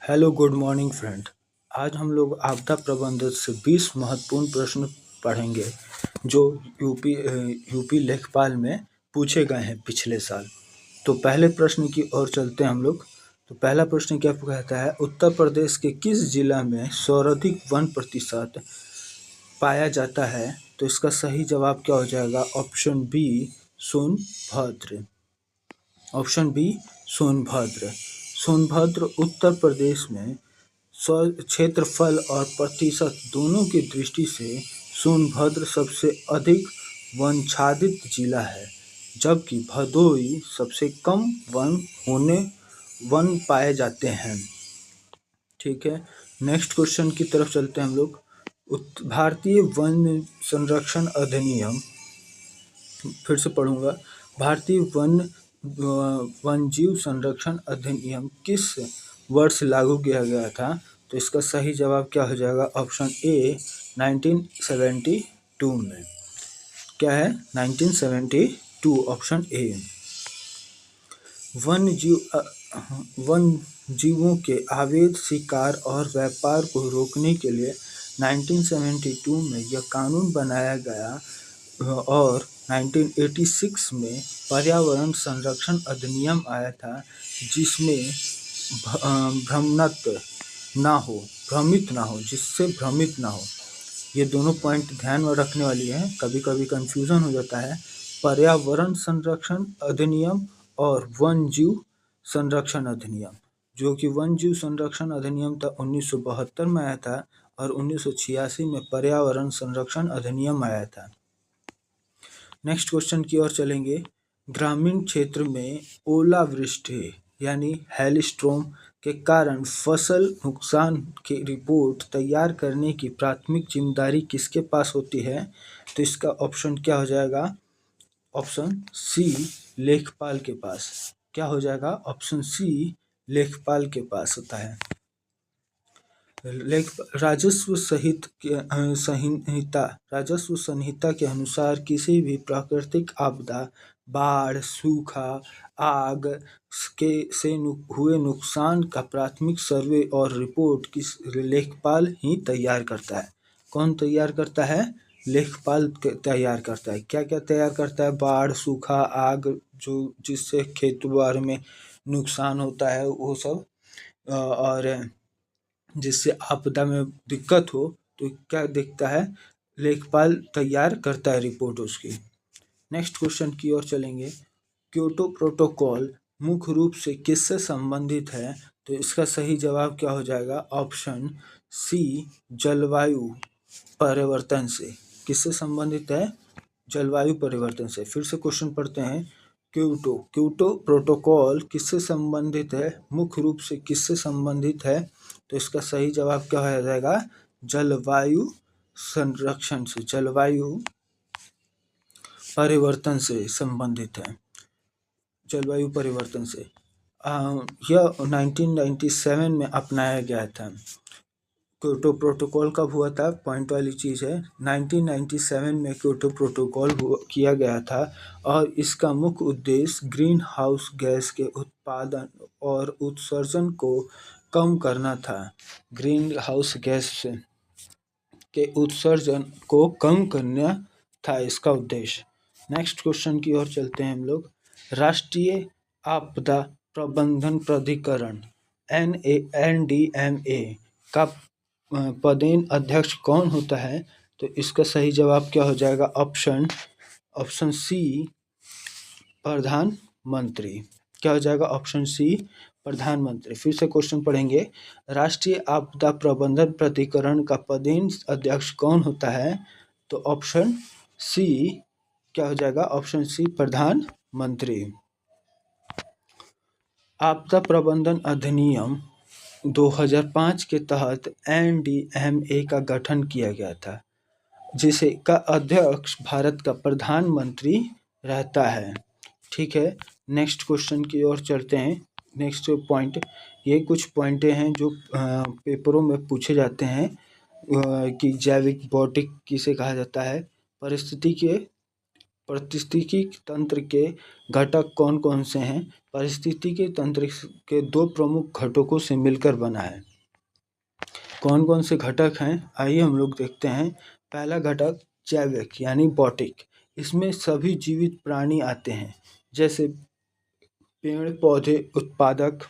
Hello good morning friend. आज हम लोग आपदा प्रबंधन से 20 महत्वपूर्ण प्रश्न पढ़ेंगे जो यूपी लेखपाल में पूछे गए हैं पिछले साल। तो पहले प्रश्न की ओर चलते हैं हम लोग। तो पहला प्रश्न क्या कहता है, उत्तर प्रदेश के किस जिला में सर्वाधिक वन प्रतिशत पाया जाता है? तो इसका सही जवाब क्या हो जाएगा? Option B Sonbhadra. Option B Sonbhadra. Sonbhadra Uttar Pradesh में क्षेत्रफल और प्रतिशत दोनों की दृष्टि से सोनभद्र सबसे अधिक वनाच्छादित जिला है, जबकि भदोई सबसे कम वन पाए जाते हैं। ठीक है, नेक्स्ट क्वेश्चन की तरफ चलते हैं हम लोग। भारतीय वन संरक्षण अधिनियम, फिर से पढ़ूंगा। भारतीय वन्यजीव संरक्षण अधिनियम किस वर्ष लागू किया गया था? तो इसका सही जवाब क्या हो जाएगा? ऑप्शन ए 1972 में। क्या है? 1972, ऑप्शन ए। वन जीवों के अवैध शिकार और व्यापार को रोकने के लिए 1972 में यह कानून बनाया गया और 1986 में पर्यावरण संरक्षण अधिनियम आया था, जिसमें जिससे भ्रमित ना हो। ये दोनों पॉइंट ध्यान में रखने वाली है, कभी कभी कंफ्यूजन हो जाता है। पर्यावरण संरक्षण अधिनियम और वन जीव संरक्षण अधिनियम, जो कि वन जीव संरक्षण अधिनियम था 1972 में आया था और 1986 में पर्यावरण संरक्षण अधिनियम आया था। नेक्स्ट क्वेश्चन की ओर चलेंगे। ग्रामीण क्षेत्र में ओलावृष्टि यानी हेलस्टॉर्म के कारण फसल नुकसान की रिपोर्ट तैयार करने की प्राथमिक जिम्मेदारी किसके पास होती है? तो इसका ऑप्शन क्या हो जाएगा? ऑप्शन सी लेखपाल के पास। क्या हो जाएगा? ऑप्शन सी लेखपाल के पास होता है। राजस्व संहिता के अनुसार किसी भी प्राकृतिक आपदा, बाढ़, सूखा, आग से हुए नुकसान का प्राथमिक सर्वे और रिपोर्ट किस लेखपाल ही तैयार करता है। कौन तैयार करता है? लेखपाल तैयार करता है। क्या क्या तैयार करता है? बाढ़, सूखा, आग, जो जिससे खेत बाड़ में नुकसान होता है वो सब, और जिससे आपदा में दिक्कत हो तो क्या दिखता है? लेखपाल तैयार करता है रिपोर्ट उसकी। नेक्स्ट क्वेश्चन की ओर चलेंगे। क्योटो प्रोटोकॉल मुख्य रूप से किससे संबंधित है? तो इसका सही जवाब क्या हो जाएगा? ऑप्शन सी जलवायु परिवर्तन से। किससे संबंधित है? जलवायु परिवर्तन से। फिर से क्वेश्चन पढ़ते हैं। क्योटो प्रोटोकॉल किससे संबंधित है? मुख्य रूप से किससे संबंधित है? तो इसका सही जवाब क्या हो जाएगा? जलवायु संरक्षण से, जलवायु परिवर्तन से संबंधित है। जलवायु परिवर्तन से यह 1997 में अपनाया गया था। क्योटो प्रोटोकॉल कब हुआ था? पॉइंट वाली चीज़ है। 1997 में क्योटो प्रोटोकॉल किया गया था और इसका मुख्य उद्देश्य ग्रीन हाउस गैस के उत्पादन और उत्सर्जन को कम करना था। ग्रीन हाउस गैस के उत्सर्जन को कम करना था इसका उद्देश्य। नेक्स्ट क्वेश्चन की ओर चलते हैं हम लोग। राष्ट्रीय आपदा प्रबंधन प्राधिकरण NDMA का पदेन अध्यक्ष कौन होता है? तो इसका सही जवाब क्या हो जाएगा? ऑप्शन सी प्रधानमंत्री। क्या हो जाएगा? ऑप्शन सी प्रधानमंत्री। फिर से क्वेश्चन पढ़ेंगे। राष्ट्रीय आपदा प्रबंधन प्राधिकरण का पदेन अध्यक्ष कौन होता है? तो ऑप्शन सी क्या हो जाएगा? ऑप्शन सी प्रधानमंत्री। आपदा प्रबंधन अधिनियम 2005 के तहत NDMA का गठन किया गया था, जिसे का अध्यक्ष भारत का प्रधानमंत्री रहता है। ठीक है, नेक्स्ट क्वेश्चन की ओर चलते हैं। नेक्स्ट पॉइंट, ये कुछ पॉइंटें हैं जो पेपरों में पूछे जाते हैं कि जैविक भौतिक किसे कहा जाता है? पारिस्थितिकी तंत्र के घटक कौन कौन से हैं? पारिस्थितिकी तंत्र के दो प्रमुख घटकों से मिलकर बना है। कौन कौन से घटक हैं, आइए हम लोग देखते हैं। पहला घटक जैविक यानी बॉटिक। इसमें सभी जीवित प्राणी आते हैं, जैसे पेड़ पौधे उत्पादक,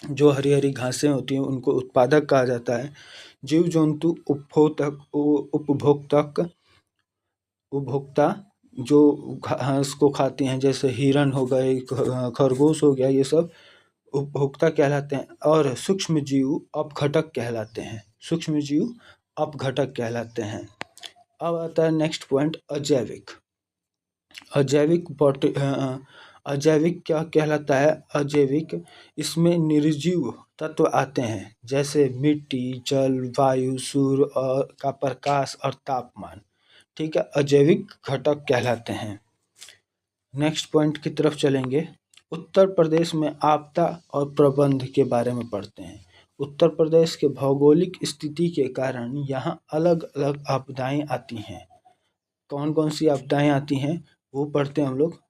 जो हरी हरी घासें होती हैं उनको उत्पादक कहा जाता है। जीव जंतु उपभोक्तक उपभोक्ता, जो घास को खाते हैं, जैसे हिरन हो गए, खरगोश हो गया, ये सब उपभोक्ता कहलाते हैं। और सूक्ष्म जीव अपघटक कहलाते हैं। सूक्ष्म जीव अपघटक कहलाते हैं। अब आता है नेक्स्ट पॉइंट, अजैविक। अजैविक क्या कहलाता है? अजैविक, इसमें निर्जीव तत्व आते हैं, जैसे मिट्टी, जल, वायु, सूर्य और का प्रकाश और तापमान। ठीक है, अजैविक घटक कहलाते हैं। नेक्स्ट पॉइंट की तरफ चलेंगे। उत्तर प्रदेश में आपदा और प्रबंध के बारे में पढ़ते हैं। उत्तर प्रदेश के भौगोलिक स्थिति के कारण यहाँ अलग अलग आपदाएं आती हैं। कौन कौन सी आपदाएं आती हैं वो पढ़ते हैं हम लोग।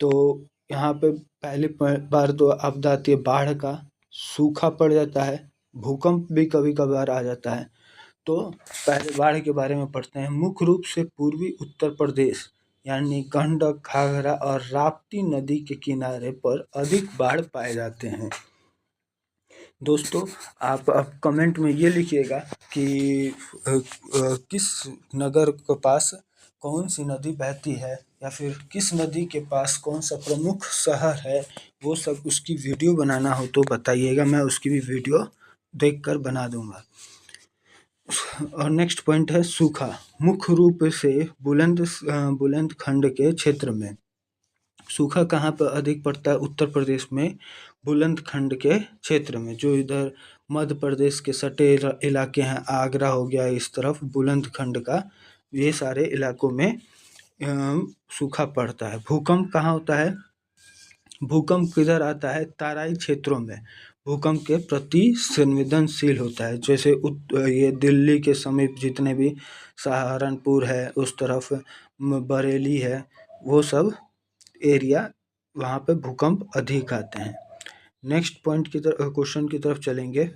तो यहाँ पे पहली बार तो आपदा आती है बाढ़ का, सूखा पड़ जाता है, भूकंप भी कभी कभार आ जाता है। तो पहले बाढ़ के बारे में पढ़ते हैं। मुख्य रूप से पूर्वी उत्तर प्रदेश यानी गंडक, घाघरा और राप्ती नदी के किनारे पर अधिक बाढ़ पाए जाते हैं। दोस्तों, आप कमेंट में ये लिखिएगा कि किस नगर के पास कौन सी नदी बहती है, या फिर किस नदी के पास कौन सा प्रमुख शहर है। वो सब उसकी वीडियो बनाना हो तो बताइएगा, मैं उसकी भी वीडियो देखकर बना दूंगा। और नेक्स्ट पॉइंट है सूखा। मुख्य रूप से बुलंदखंड के क्षेत्र में। सूखा कहाँ पर अधिक पड़ता है? उत्तर प्रदेश में बुलंदखंड के क्षेत्र में, जो इधर मध्य प्रदेश के सटे इलाके हैं, आगरा हो गया, इस तरफ बुलंदखंड का, ये सारे इलाकों में सूखा पड़ता है। भूकंप कहाँ होता है? भूकंप किधर आता है? तराई क्षेत्रों में भूकंप के प्रति संवेदनशील होता है। जैसे ये दिल्ली के समीप जितने भी सहारनपुर है, उस तरफ बरेली है, वो सब एरिया, वहाँ पे भूकंप अधिक आते हैं। नेक्स्ट पॉइंट की तरफ, क्वेश्चन की तरफ चलेंगे।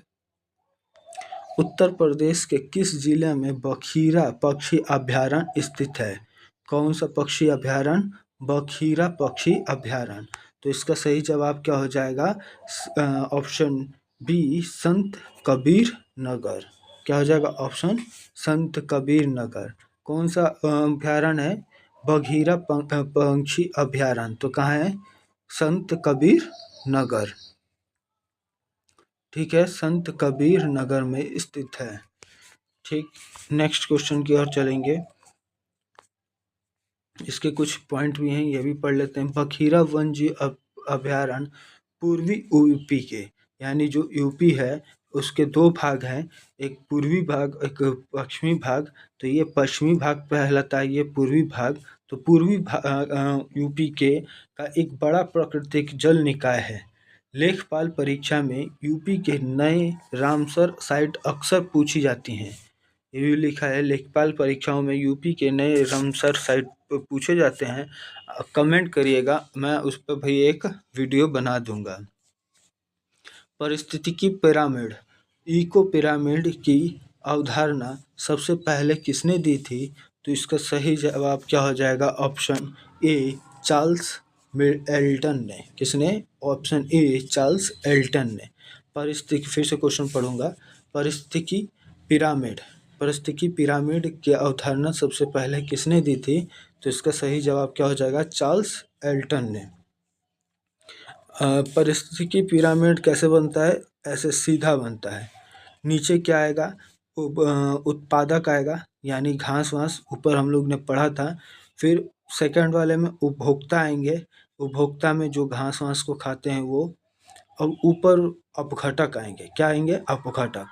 उत्तर प्रदेश के किस जिले में बखीरा पक्षी अभयारण्य स्थित है? कौन सा पक्षी अभयारण्य? बखीरा पक्षी अभयारण्य। तो इसका सही जवाब क्या हो जाएगा? ऑप्शन बी, संत कबीर नगर। क्या हो जाएगा? ऑप्शन संत कबीर नगर। कौन सा अभयारण्य है? बघीरा पक्षी अभयारण्य। तो कहाँ है? संत कबीर नगर। ठीक है, संत कबीर नगर में स्थित है। ठीक, नेक्स्ट क्वेश्चन की ओर चलेंगे। इसके कुछ पॉइंट भी हैं, ये भी पढ़ लेते हैं। बखीरा वन्यजीव अभयारण्य पूर्वी यूपी के, यानी जो यूपी है उसके दो भाग हैं, एक पूर्वी भाग, एक पश्चिमी भाग। तो ये पश्चिमी भाग कहलाता है, ये पूर्वी भाग। तो पूर्वी यूपी के का एक बड़ा प्राकृतिक जल निकाय है। लेखपाल परीक्षा में यूपी के नए रामसर साइट अक्सर पूछी जाती हैं। ये भी लिखा है, लेखपाल परीक्षाओं में यूपी के नए रामसर साइट पूछे जाते हैं। कमेंट करिएगा, मैं उस पर भी एक वीडियो बना दूंगा। पारिस्थितिकी पिरामिड, इको पिरामिड की अवधारणा सबसे पहले किसने दी थी? तो इसका सही जवाब क्या हो जाएगा? ऑप्शन ए, चार्ल्स एल्टन ने। किसने? ऑप्शन ए, चार्ल्स एल्टन ने। पारिस्थितिकी, फिर से क्वेश्चन पढ़ूंगा। पारिस्थितिकी पिरामिड, पारिस्थितिकी पिरामिड की अवधारणा सबसे पहले किसने दी थी? तो इसका सही जवाब क्या हो जाएगा? चार्ल्स एल्टन ने। पारिस्थितिकी पिरामिड कैसे बनता है? ऐसे सीधा बनता है। नीचे क्या आएगा? उत्पादक आएगा, यानी घास वास, ऊपर हम लोग ने पढ़ा था। फिर सेकंड वाले में उपभोक्ता आएंगे, उपभोक्ता में जो घास वास को खाते हैं वो। अब ऊपर अपघटक आएंगे। क्या आएंगे? अपघटक।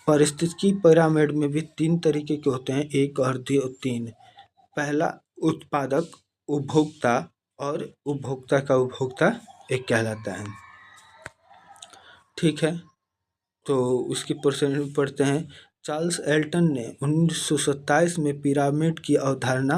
पारिस्थितिकी पिरामिड में भी तीन तरीके के होते हैं, एक और तीन। पहला उत्पादक, उपभोक्ता, और उपभोक्ता का उपभोक्ता एक कहलाता है। ठीक है, तो उसकी परसेंट पढ़ते हैं। चार्ल्स एल्टन ने 1927 में पिरामिड की अवधारणा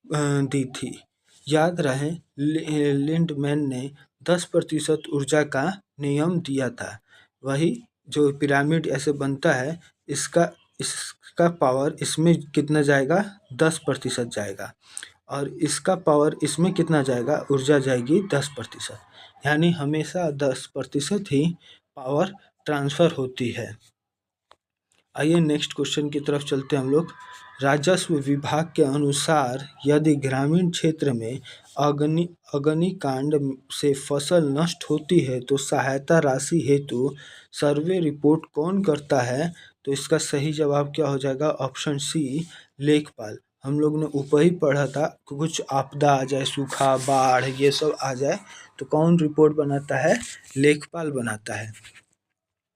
दी थी। याद रहे लिंडमैन ने 10% ऊर्जा का नियम दिया था। वही जो पिरामिड ऐसे बनता है, इसका पावर इसमें कितना जाएगा, 10% जाएगा, और इसका पावर इसमें कितना जाएगा, ऊर्जा जाएगी 10%। यानी हमेशा 10% ही पावर ट्रांसफ़र होती है। आइए नेक्स्ट क्वेश्चन की तरफ चलते हैं हम लोग। राजस्व विभाग के अनुसार यदि ग्रामीण क्षेत्र में अग्निकांड से फसल नष्ट होती है तो सहायता राशि हेतु सर्वे रिपोर्ट कौन करता है? तो इसका सही जवाब क्या हो जाएगा, ऑप्शन सी, लेखपाल। हम लोग ने ऊपर ही पढ़ा था कि कुछ आपदा आ जाए, सूखा, बाढ़, ये सब आ जाए तो कौन रिपोर्ट बनाता है, लेखपाल बनाता है।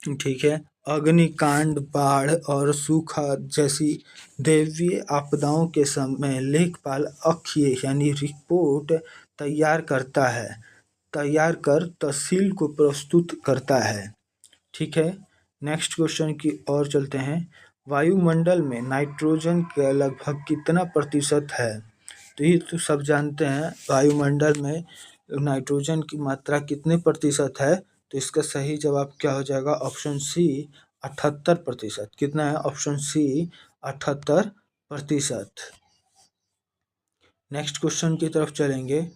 ठीक है। अग्निकांड, बाढ़ और सूखा जैसी दैवीय आपदाओं के समय लेखपाल अक्षय यानी रिपोर्ट तैयार कर तहसील को प्रस्तुत करता है। ठीक है। नेक्स्ट क्वेश्चन की ओर चलते हैं। वायुमंडल में नाइट्रोजन का लगभग कितना प्रतिशत है? तो ये तो सब जानते हैं, वायुमंडल में नाइट्रोजन की मात्रा कितने प्रतिशत है? तो इसका सही जवाब क्या हो जाएगा, ऑप्शन सी, 78%। कितना है, ऑप्शन सी, 78%। नेक्स्ट क्वेश्चन की तरफ चलेंगे।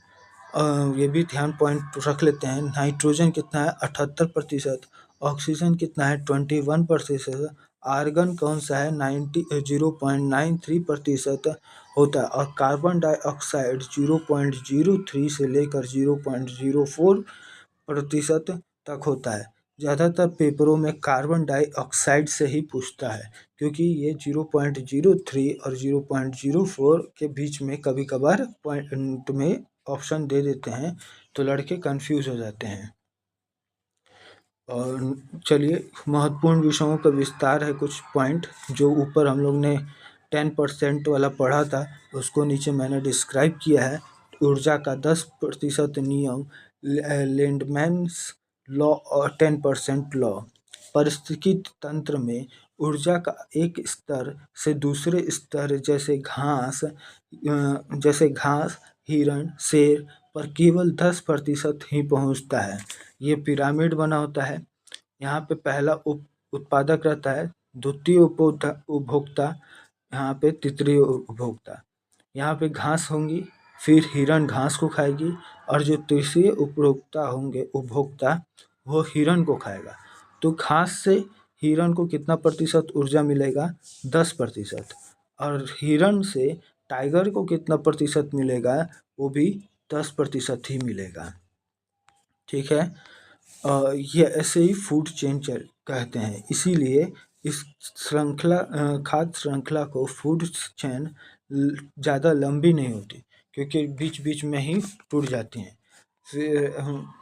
ये भी ध्यान पॉइंट रख लेते हैं। नाइट्रोजन कितना है, 78%। ऑक्सीजन कितना है, 21%। आर्गन कौन सा है, 0.93% होता है, और कार्बन डाइऑक्साइड 0.03 से लेकर 0.04% तक होता है। ज़्यादातर पेपरों में कार्बन डाइऑक्साइड से ही पूछता है, क्योंकि ये 0.03 और 0.04 के बीच में कभी कभार पॉइंट में ऑप्शन दे देते हैं, तो लड़के कंफ्यूज हो जाते हैं। और चलिए, महत्वपूर्ण विषयों का विस्तार है, कुछ पॉइंट जो ऊपर हम लोग ने 10% वाला पढ़ा था, उसको नीचे मैंने डिस्क्राइब किया है। ऊर्जा का 10% नियम, लैंडमैन्स लॉ और 10% लॉ। पारिस्थितिकी तंत्र में ऊर्जा का एक स्तर से दूसरे स्तर जैसे घास, हिरण, शेर पर केवल 10% ही पहुंचता है। ये पिरामिड बना होता है। यहाँ पे पहला उत्पादक रहता है, द्वितीय उपभोक्ता, यहाँ पे तृतीय उपभोक्ता। यहाँ पे घास होंगी, फिर हिरण घास को खाएगी, और जो तीसरे उपभोक्ता वो हिरण को खाएगा। तो घास से हिरण को कितना प्रतिशत ऊर्जा मिलेगा, 10%। और हिरण से टाइगर को कितना प्रतिशत मिलेगा, वो भी 10% ही मिलेगा। ठीक है। ये ऐसे ही फूड चेन कहते हैं, इसीलिए इस खाद्य श्रृंखला को फूड चेन ज़्यादा लंबी नहीं होती, क्योंकि बीच बीच में ही टूट जाती हैं। फिर हम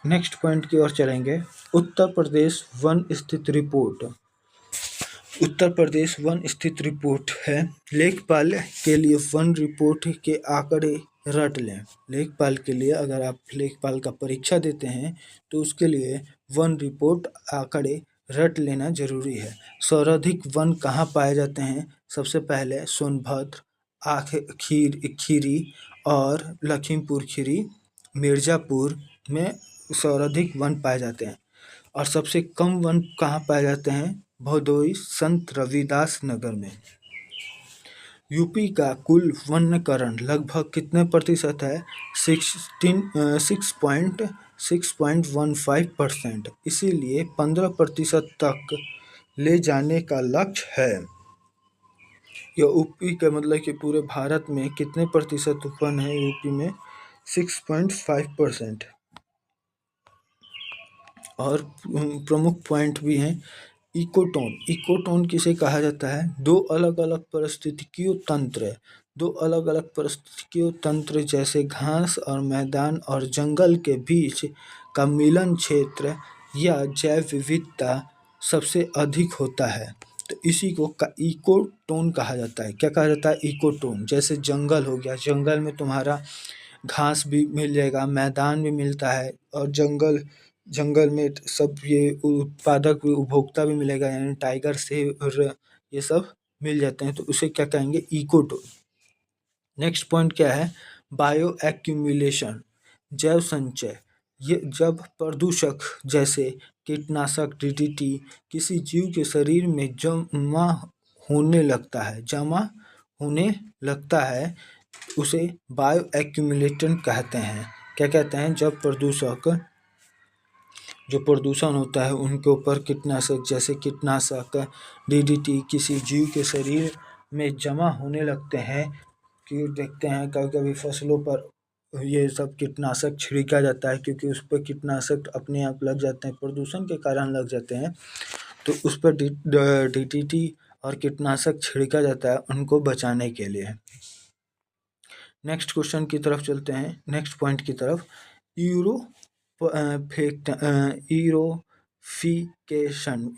नेक्स्ट पॉइंट की ओर चलेंगे। उत्तर प्रदेश वन स्थित रिपोर्ट। उत्तर प्रदेश वन स्थित रिपोर्ट है। लेखपाल के लिए वन रिपोर्ट के आंकड़े रट लें। लेखपाल के लिए, अगर आप लेखपाल का परीक्षा देते हैं तो उसके लिए वन रिपोर्ट आंकड़े रट लेना जरूरी है। सर्वाधिक वन कहाँ पाए जाते हैं? सबसे पहले सोनभद्र, खीरी और लखीमपुर खीरी, मिर्ज़ापुर में सर्वाधिक वन पाए जाते हैं। और सबसे कम वन कहाँ पाए जाते हैं? भदोई, संत रविदास नगर में। यूपी का कुल वनीकरण लगभग कितने प्रतिशत है? 6.15%। इसीलिए 15% तक ले जाने का लक्ष्य है। यह यूपी का मतलब कि पूरे भारत में कितने प्रतिशत वन है? यूपी में 6.5%। और प्रमुख पॉइंट भी हैं। इकोटोन, इकोटोन किसे कहा जाता है? दो अलग अलग पारिस्थितिकीय तंत्र जैसे घास और मैदान और जंगल के बीच का मिलन क्षेत्र या जैव विविधता सबसे अधिक होता है, तो इसी को इकोटोन कहा जाता है। क्या कहा जाता है? इकोटोन। जैसे जंगल हो गया, जंगल में तुम्हारा घास भी मिल जाएगा, मैदान भी मिलता है, और जंगल में सब ये उत्पादक उपभोक्ता भी मिलेगा, यानी टाइगर, शेर, ये सब मिल जाते हैं, तो उसे क्या कहेंगे? इकोटोन। नेक्स्ट पॉइंट क्या है? बायो एक्यूमुलेशन, जैव संचय। ये जब प्रदूषक जैसे कीटनाशक डीडीटी किसी जीव के शरीर में जमा होने लगता है उसे बायो एक्यूमुलेशन कहते हैं। क्या कहते हैं? जब जो प्रदूषण होता है उनके ऊपर कीटनाशक जैसे कीटनाशक डीडीटी किसी जीव के शरीर में जमा होने लगते हैं, कि देखते हैं कभी कभी फसलों पर ये सब कीटनाशक छिड़का जाता है, क्योंकि उस पर कीटनाशक अपने आप लग जाते हैं, प्रदूषण के कारण लग जाते हैं, तो उस पर डीडीटी और कीटनाशक छिड़का जाता है उनको बचाने के लिए। नेक्स्ट क्वेश्चन की तरफ चलते हैं, नेक्स्ट पॉइंट की तरफ। यूरो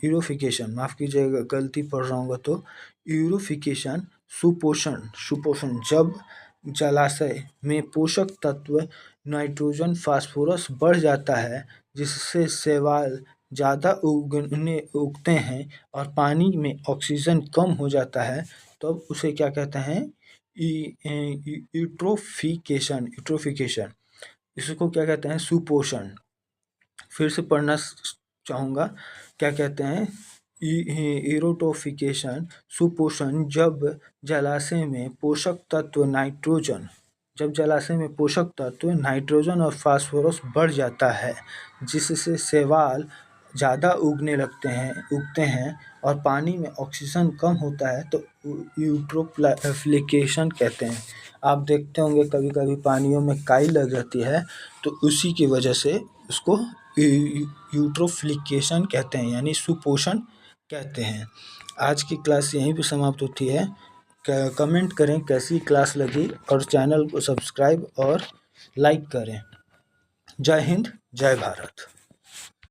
यूरोफिकेशन, माफ कीजिएगा गलती पढ़ रहा हूँ तो, यूरोफिकेशन सुपोषण जब जलाशय में पोषक तत्व नाइट्रोजन फास्फोरस बढ़ जाता है, जिससे शैवाल ज़्यादा उगते हैं और पानी में ऑक्सीजन कम हो जाता है, तब उसे क्या कहते हैं? यूट्रोफिकेशन। इसको क्या कहते हैं? सुपोषण। फिर से पढ़ना चाहूँगा, क्या कहते हैं? यूरोटोफिकेशन सुपोषण जब जलाशय में पोषक तत्व नाइट्रोजन और फास्फोरस बढ़ जाता है, जिससे शैवाल ज़्यादा उगते हैं और पानी में ऑक्सीजन कम होता है, तो यूट्रोफिकेशन कहते हैं। आप देखते होंगे कभी कभी पानियों में काई लग जाती है, तो उसी की वजह से उसको यूट्रोफिकेशन कहते हैं, यानी सुपोषण कहते हैं। आज की क्लास यहीं पे समाप्त होती है। कमेंट करें कैसी क्लास लगी और चैनल को सब्सक्राइब और लाइक करें। जय हिंद, जय भारत।